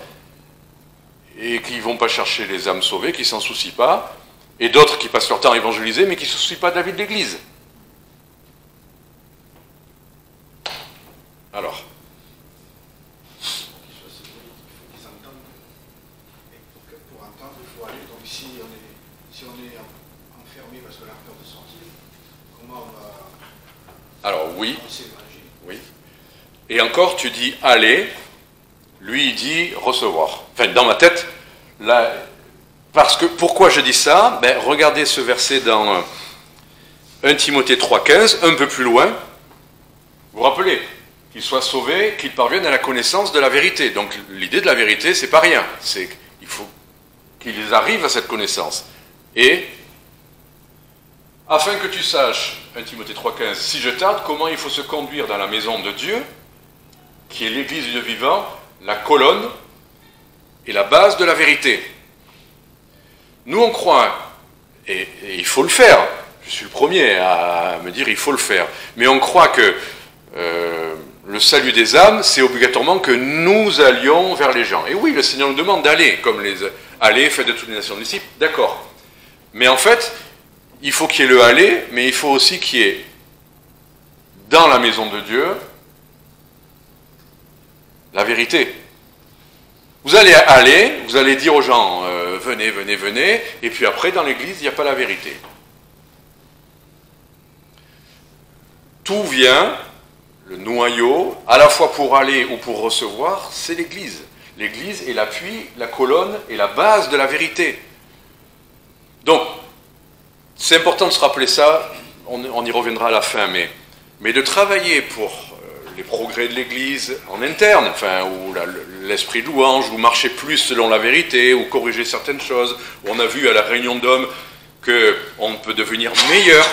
et qui ne vont pas chercher les âmes sauvées, qui ne s'en soucient pas, et d'autres qui passent leur temps à évangéliser, mais qui ne se soucient pas de la vie de l'Église. Alors, pour entendre, il faut aller. Donc si on est enfermé parce qu'on a peur de sortir, comment on va... Alors oui, oui. Et encore, tu dis aller, lui il dit recevoir. Enfin, dans ma tête, là, parce que pourquoi je dis ça? Regardez ce verset dans 1 Timothée 3,15, un peu plus loin. Vous vous rappelez? Qu'ils soient sauvés, qu'ils parviennent à la connaissance de la vérité. Donc l'idée de la vérité, c'est pas rien. C'est qu'il faut qu'ils arrivent à cette connaissance. Et afin que tu saches, 1 Timothée 3,15, si je tarde, comment il faut se conduire dans la maison de Dieu, qui est l'église du Dieu vivant, la colonne et la base de la vérité. Nous on croit, et il faut le faire, je suis le premier à me dire il faut le faire, mais on croit que le salut des âmes, c'est obligatoirement que nous allions vers les gens. Et oui, le Seigneur nous demande d'aller, comme aller, faites de toutes les nations disciples, d'accord. Mais en fait, il faut qu'il y ait le aller, mais il faut aussi qu'il y ait dans la maison de Dieu la vérité. Vous allez aller, vous allez dire aux gens, venez, venez, venez, et puis après, dans l'église, il n'y a pas la vérité. Tout vient, le noyau, à la fois pour aller ou pour recevoir, c'est l'église. L'église est l'appui, la colonne et la base de la vérité. Donc, c'est important de se rappeler ça, on y reviendra à la fin, mais de travailler pour les progrès de l'Église en interne, enfin, ou l'esprit de louange, ou marcher plus selon la vérité, ou corriger certaines choses. On a vu à la réunion d'hommes qu'on peut devenir meilleur.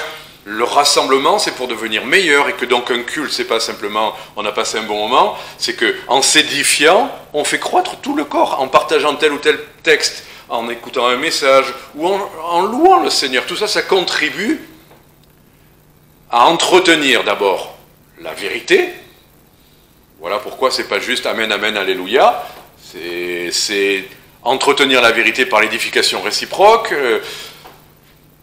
Le rassemblement, c'est pour devenir meilleur, et que donc un culte, c'est pas simplement on a passé un bon moment, c'est qu'en s'édifiant, on fait croître tout le corps, en partageant tel ou tel texte, en écoutant un message, ou en louant le Seigneur. Tout ça, ça contribue à entretenir d'abord la vérité. Voilà pourquoi c'est pas juste Amen, Amen, Alléluia. C'est entretenir la vérité par l'édification réciproque.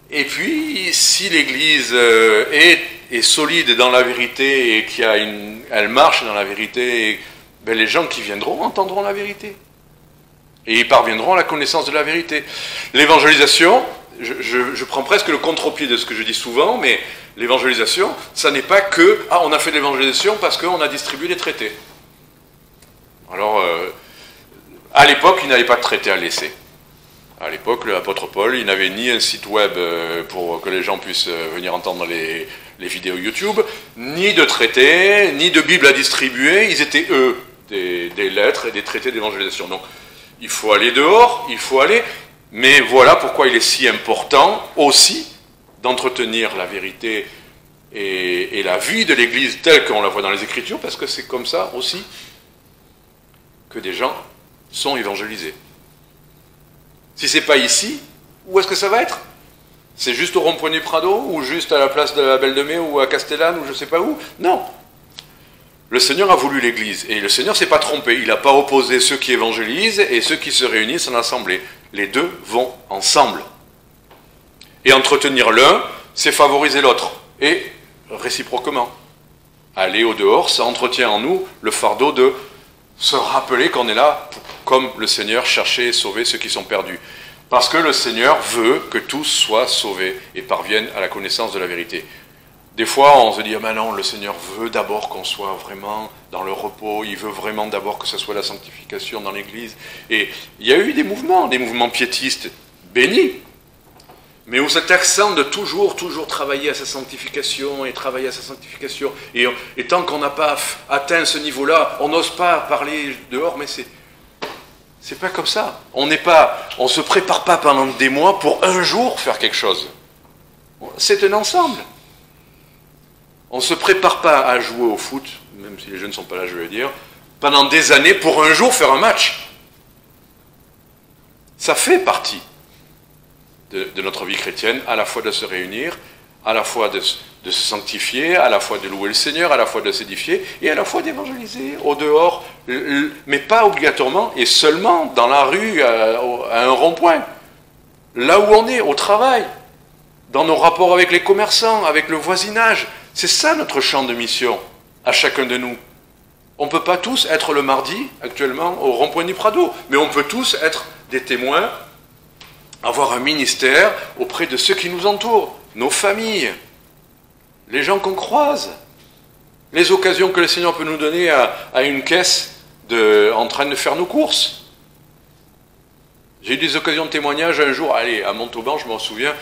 Et puis, si l'Église est solide dans la vérité et elle marche dans la vérité, ben les gens qui viendront entendront la vérité. Et ils parviendront à la connaissance de la vérité. L'évangélisation, je prends presque le contre-pied de ce que je dis souvent, mais l'évangélisation, ça n'est pas que « Ah, on a fait de l'évangélisation parce qu'on a distribué des traités ». Alors, à l'époque, il n'avait pas de traités à laisser. À l'époque, l'apôtre Paul, il n'avait ni un site web pour que les gens puissent venir entendre les vidéos YouTube, ni de traités, ni de Bible à distribuer. Ils étaient, eux, des lettres et des traités d'évangélisation. Donc, il faut aller dehors, il faut aller... Mais voilà pourquoi il est si important aussi d'entretenir la vérité et la vie de l'Église telle qu'on la voit dans les Écritures, parce que c'est comme ça aussi que des gens sont évangélisés. Si c'est pas ici, où est-ce que ça va être? C'est juste au rond-point du Prado, ou juste à la place de la Belle de Mai, ou à Castellane, ou je sais pas où? Non. Le Seigneur a voulu l'Église, et le Seigneur s'est pas trompé. Il n'a pas opposé ceux qui évangélisent et ceux qui se réunissent en assemblée. Les deux vont ensemble. Et entretenir l'un, c'est favoriser l'autre. Et réciproquement. Aller au dehors, ça entretient en nous le fardeau de se rappeler qu'on est là comme le Seigneur cherchait et sauver ceux qui sont perdus. Parce que le Seigneur veut que tous soient sauvés et parviennent à la connaissance de la vérité. Des fois, on se dit, ah ben non, le Seigneur veut d'abord qu'on soit vraiment dans le repos, il veut vraiment d'abord que ce soit la sanctification dans l'Église. Et il y a eu des mouvements piétistes bénis, mais où cet accent de toujours travailler à sa sanctification et travailler à sa sanctification. Et tant qu'on n'a pas atteint ce niveau-là, on n'ose pas parler dehors, mais c'est pas comme ça. On se prépare pas pendant des mois pour un jour faire quelque chose. C'est un ensemble. On ne se prépare pas à jouer au foot, même si les jeunes ne sont pas là, je vais dire, pendant des années pour un jour faire un match. Ça fait partie de notre vie chrétienne, à la fois de se réunir, à la fois de se sanctifier, à la fois de louer le Seigneur, à la fois de s'édifier, et à la fois d'évangéliser au dehors, mais pas obligatoirement et seulement dans la rue, à un rond-point. Là où on est, au travail, dans nos rapports avec les commerçants, avec le voisinage. C'est ça notre champ de mission, à chacun de nous. On ne peut pas tous être le mardi, actuellement, au rond-point du Prado, mais on peut tous être des témoins, avoir un ministère auprès de ceux qui nous entourent, nos familles, les gens qu'on croise, les occasions que le Seigneur peut nous donner à une caisse en train de faire nos courses. J'ai eu des occasions de témoignage un jour, allez, à Montauban, je m'en souviens,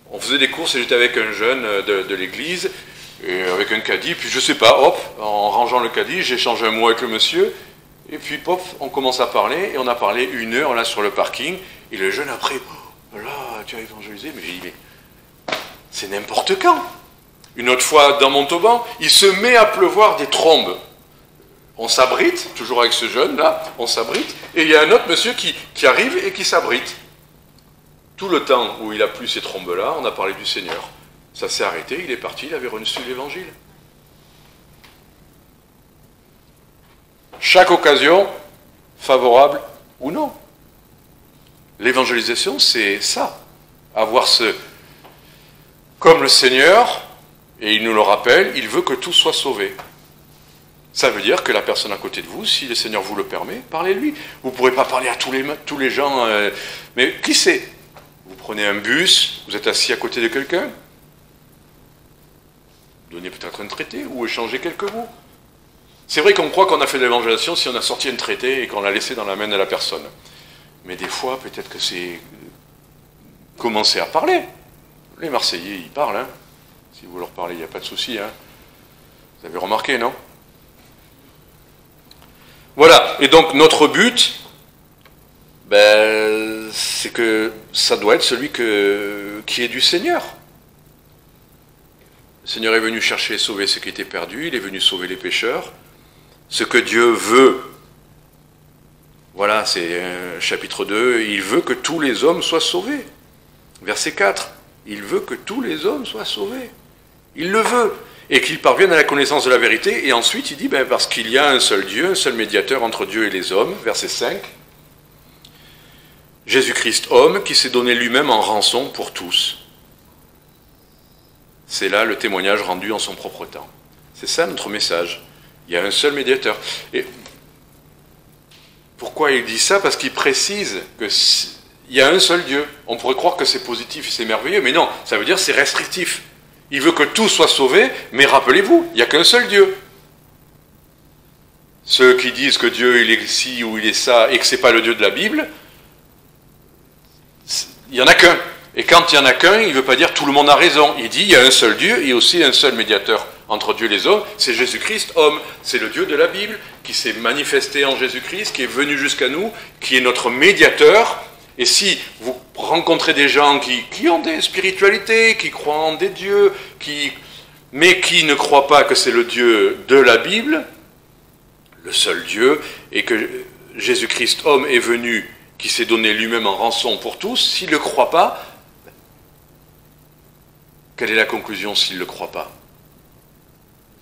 on faisait des courses et j'étais avec un jeune de l'église, et avec un caddie, puis je sais pas, hop, en rangeant le caddie, j'échange un mot avec le monsieur, et puis pop, on commence à parler, et on a parlé 1 heure là sur le parking, et le jeune après, oh, là, tu as évangélisé, mais j'ai dit, mais c'est n'importe quand. Une autre fois, dans Montauban, il se met à pleuvoir des trombes. On s'abrite, toujours avec ce jeune là, on s'abrite, et il y a un autre monsieur qui arrive et qui s'abrite. Tout le temps où il a plu ces trombes-là, on a parlé du Seigneur. Ça s'est arrêté, il est parti, il avait reçu l'Évangile. Chaque occasion, favorable ou non. L'évangélisation, c'est ça. Avoir comme le Seigneur, et il nous le rappelle, il veut que tous soient sauvés. Ça veut dire que la personne à côté de vous, si le Seigneur vous le permet, parlez-lui. Vous ne pourrez pas parler à tous les gens, mais qui sait? Vous prenez un bus, vous êtes assis à côté de quelqu'un, donnez peut-être un traité ou échangez quelques mots. C'est vrai qu'on croit qu'on a fait de l'évangélisation si on a sorti un traité et qu'on l'a laissé dans la main de la personne. Mais des fois, peut-être que c'est commencer à parler. Les Marseillais, ils parlent. Hein. Si vous leur parlez, il n'y a pas de souci. Hein. Vous avez remarqué, non? Voilà. Et donc, notre but, c'est que ça doit être celui qui est du Seigneur. Le Seigneur est venu chercher et sauver ceux qui étaient perdus, il est venu sauver les pécheurs. Ce que Dieu veut Voilà, c'est chapitre 2, il veut que tous les hommes soient sauvés. Verset 4, il veut que tous les hommes soient sauvés. Il le veut. Et qu'ils parviennent à la connaissance de la vérité. Et ensuite, il dit, parce qu'il y a un seul Dieu, un seul médiateur entre Dieu et les hommes. Verset 5. Jésus-Christ, homme, qui s'est donné lui-même en rançon pour tous. C'est là le témoignage rendu en son propre temps. C'est ça notre message. Il y a un seul médiateur. Et pourquoi il dit ça? Parce qu'il précise qu'il y a un seul Dieu. On pourrait croire que c'est positif et c'est merveilleux, mais non, ça veut dire que c'est restrictif. Il veut que tous soient sauvés, mais rappelez-vous, il n'y a qu'un seul Dieu. Ceux qui disent que Dieu il est ci ou il est ça et que ce n'est pas le Dieu de la Bible, il n'y en a qu'un. Et quand il n'y en a qu'un, il ne veut pas dire tout le monde a raison. Il dit il y a un seul Dieu et aussi un seul médiateur entre Dieu et les hommes. C'est Jésus-Christ, homme. C'est le Dieu de la Bible qui s'est manifesté en Jésus-Christ, qui est venu jusqu'à nous, qui est notre médiateur. Et si vous rencontrez des gens qui ont des spiritualités, qui croient en des dieux, mais qui ne croient pas que c'est le Dieu de la Bible, le seul Dieu, et que Jésus-Christ, homme, est venu, qui s'est donné lui-même en rançon pour tous, s'ils ne le croient pas, quelle est la conclusion s'ils ne le croient pas?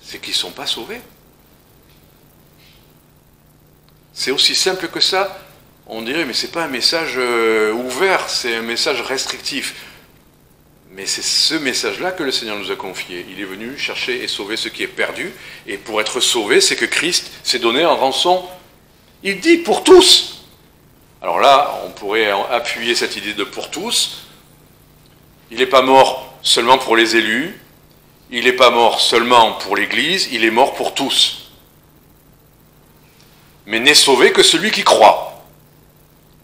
C'est qu'ils ne sont pas sauvés. C'est aussi simple que ça. On dirait, mais ce n'est pas un message ouvert, c'est un message restrictif. Mais c'est ce message-là que le Seigneur nous a confié. Il est venu chercher et sauver ce qui est perdu. Et pour être sauvé, c'est que Christ s'est donné en rançon. Il dit pour tous. Alors là, on pourrait appuyer cette idée de pour tous. Il n'est pas mort seulement pour les élus. Il n'est pas mort seulement pour l'Église. Il est mort pour tous. Mais n'est sauvé que celui qui croit.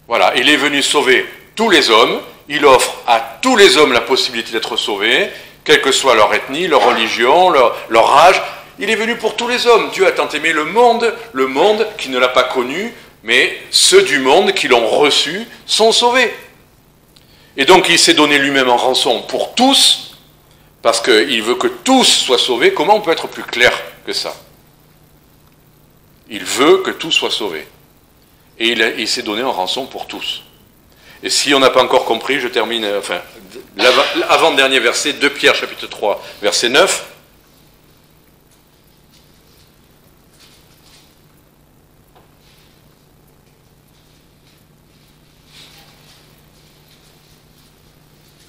Voilà, il est venu sauver tous les hommes, il offre à tous les hommes la possibilité d'être sauvés, quelle que soit leur ethnie, leur religion, leur âge. Il est venu pour tous les hommes. Dieu a tant aimé le monde qui ne l'a pas connu, mais ceux du monde qui l'ont reçu sont sauvés. Et donc il s'est donné lui-même en rançon pour tous, parce qu'il veut que tous soient sauvés. Comment on peut être plus clair que ça? Il veut que tous soient sauvés. Et il s'est donné en rançon pour tous. Et si on n'a pas encore compris, je termine, l'avant-dernier verset, 2 Pierre chapitre 3, verset 9.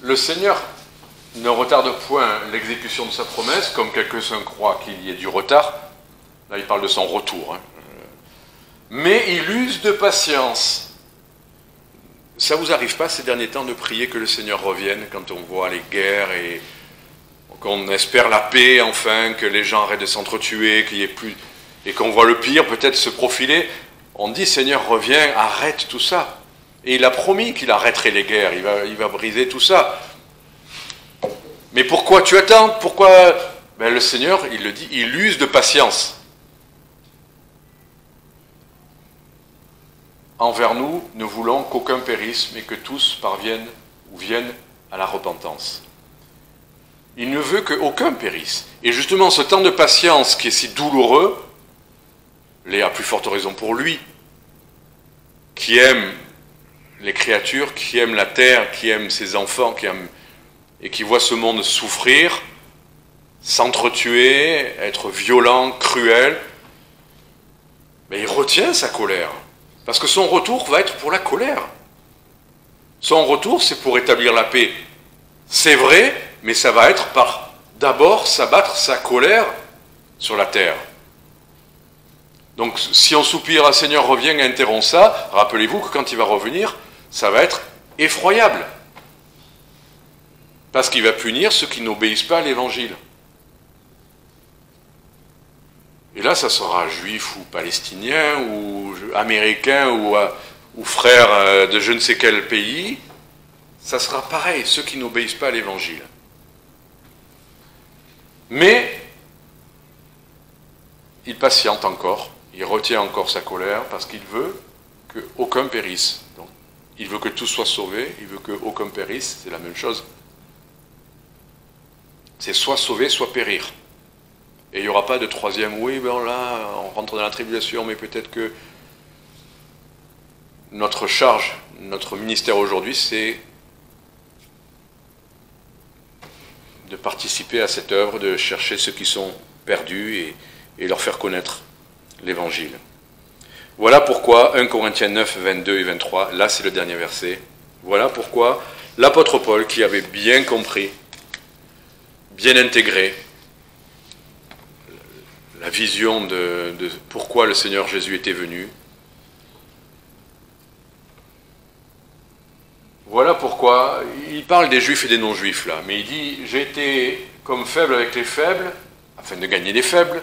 Le Seigneur ne retarde point l'exécution de sa promesse, comme quelques-uns croient qu'il y ait du retard. Là, il parle de son retour. Mais il use de patience. Ça vous arrive pas ces derniers temps de prier que le Seigneur revienne quand on voit les guerres et qu'on espère la paix enfin, que les gens arrêtent de s'entretuer, qu'il y ait plus et qu'on voit le pire peut-être se profiler? On dit Seigneur reviens, arrête tout ça. Et il a promis qu'il arrêterait les guerres, il va briser tout ça. Mais pourquoi tu attends? Pourquoi? Le Seigneur, il le dit, il use de patience. Envers nous, nous voulons qu'aucun périsse, mais que tous parviennent ou viennent à la repentance. Il ne veut qu'aucun périsse. Et justement, ce temps de patience qui est si douloureux, l'est à plus forte raison pour lui, qui aime les créatures, qui aime la terre, qui aime ses enfants, et qui voit ce monde souffrir, s'entretuer, être violent, cruel, mais il retient sa colère. Parce que son retour va être pour la colère. Son retour, c'est pour établir la paix. C'est vrai, mais ça va être par d'abord s'abattre sa colère sur la terre. Donc si on soupire à Seigneur reviens et interrompt ça, rappelez-vous que quand il va revenir, ça va être effroyable. Parce qu'il va punir ceux qui n'obéissent pas à l'évangile. Et là, ça sera juif ou palestinien ou américain ou frère de je ne sais quel pays. Ça sera pareil, ceux qui n'obéissent pas à l'évangile. Mais il patiente encore, il retient encore sa colère parce qu'il veut qu'aucun périsse. Donc, il veut que tous soient sauvés, il veut qu'aucun périsse, c'est la même chose. C'est soit sauver, soit périr. Et il n'y aura pas de troisième, oui, là, on rentre dans la tribulation, mais peut-être que... notre charge, notre ministère aujourd'hui, c'est de participer à cette œuvre, de chercher ceux qui sont perdus et leur faire connaître l'Évangile. Voilà pourquoi 1 Corinthiens 9, 22 et 23, là c'est le dernier verset, voilà pourquoi l'apôtre Paul, qui avait bien compris, bien intégré la vision de pourquoi le Seigneur Jésus était venu, voilà pourquoi il parle des juifs et des non-juifs là, mais il dit « J'ai été comme faible avec les faibles, afin de gagner les faibles,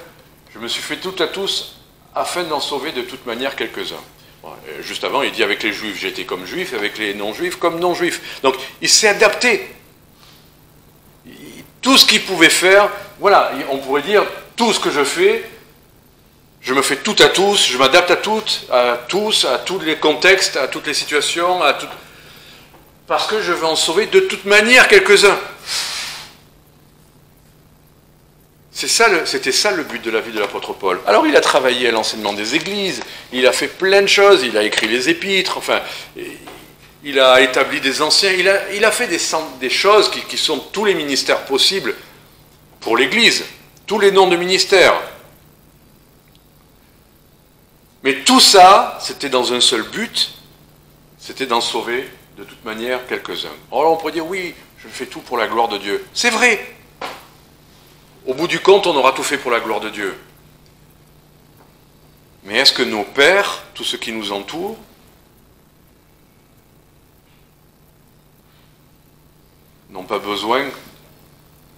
je me suis fait tout à tous, afin d'en sauver de toute manière quelques-uns. » Bon, juste avant, il dit « Avec les juifs, j'ai été comme juif, avec les non-juifs, comme non-juifs. » Donc, il s'est adapté. Tout ce qu'il pouvait faire, voilà, on pourrait dire, tout ce que je fais, je me fais tout à tous, je m'adapte à toutes, à tous, à tous les contextes, à toutes les situations, à tout... parce que je veux en sauver de toute manière quelques-uns. C'était ça le but de la vie de l'apôtre Paul. Alors il a travaillé à l'enseignement des églises, il a fait plein de choses, il a écrit les épîtres, enfin, il a établi des anciens, il a fait des choses qui sont tous les ministères possibles pour l'église, tous les noms de ministères. Mais tout ça, c'était dans un seul but, c'était d'en sauver de toute manière quelques-uns. Alors on pourrait dire, oui, je fais tout pour la gloire de Dieu. C'est vrai. Au bout du compte, on aura tout fait pour la gloire de Dieu. Mais est-ce que nos pères, tous ceux qui nous entourent, n'ont pas besoin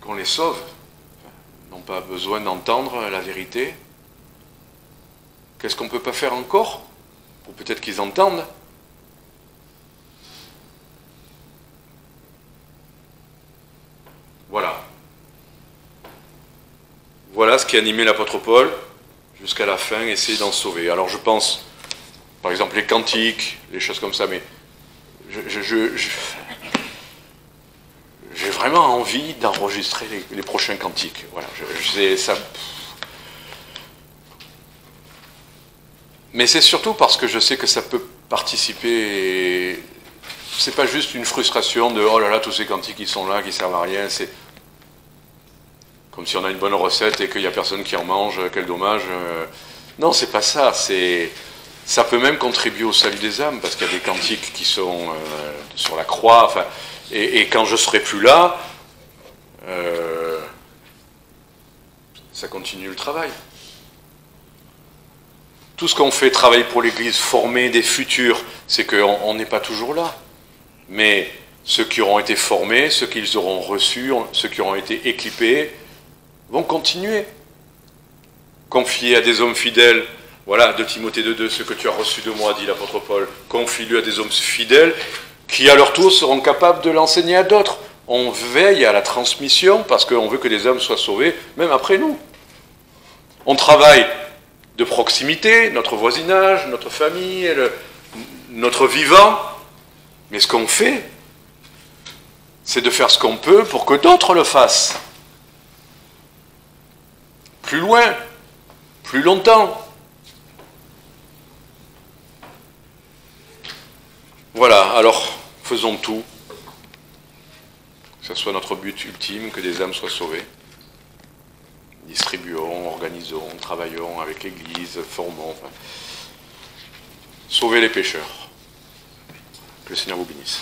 qu'on les sauve, n'ont pas besoin d'entendre la vérité? Qu'est-ce qu'on ne peut pas faire encore pour peut-être qu'ils entendent? Voilà. Voilà ce qui animait l'apôtre Paul jusqu'à la fin, essayer d'en sauver. Alors je pense, par exemple, les cantiques, les choses comme ça, mais j'ai vraiment envie d'enregistrer les prochains cantiques. Voilà, ça. Mais c'est surtout parce que je sais que ça peut participer. C'est pas juste une frustration de oh là là, tous ces cantiques qui sont là, qui servent à rien. C'est comme si on a une bonne recette et qu'il n'y a personne qui en mange, quel dommage. Non, c'est pas ça. Ça peut même contribuer au salut des âmes, parce qu'il y a des cantiques qui sont sur la croix. Enfin, et quand je serai plus là, ça continue le travail. Tout ce qu'on fait, travailler pour l'Église, former des futurs, c'est qu'on n'est pas toujours là. Mais ceux qui auront été formés, ceux qu'ils auront reçus, ceux qui auront été équipés, vont continuer. Confier à des hommes fidèles, voilà, de Timothée 2, ce que tu as reçu de moi, dit l'apôtre Paul, confie-le à des hommes fidèles, qui à leur tour seront capables de l'enseigner à d'autres. On veille à la transmission, parce qu'on veut que des âmes soient sauvées, même après nous. On travaille de proximité, notre voisinage, notre famille, notre vivant, mais ce qu'on fait, c'est de faire ce qu'on peut pour que d'autres le fassent. Plus loin, plus longtemps. Voilà, alors faisons tout, que ce soit notre but ultime, que des âmes soient sauvées. Distribuons, organisons, travaillons avec l'Église, formons, enfin, sauvez les pécheurs. Que le Seigneur vous bénisse.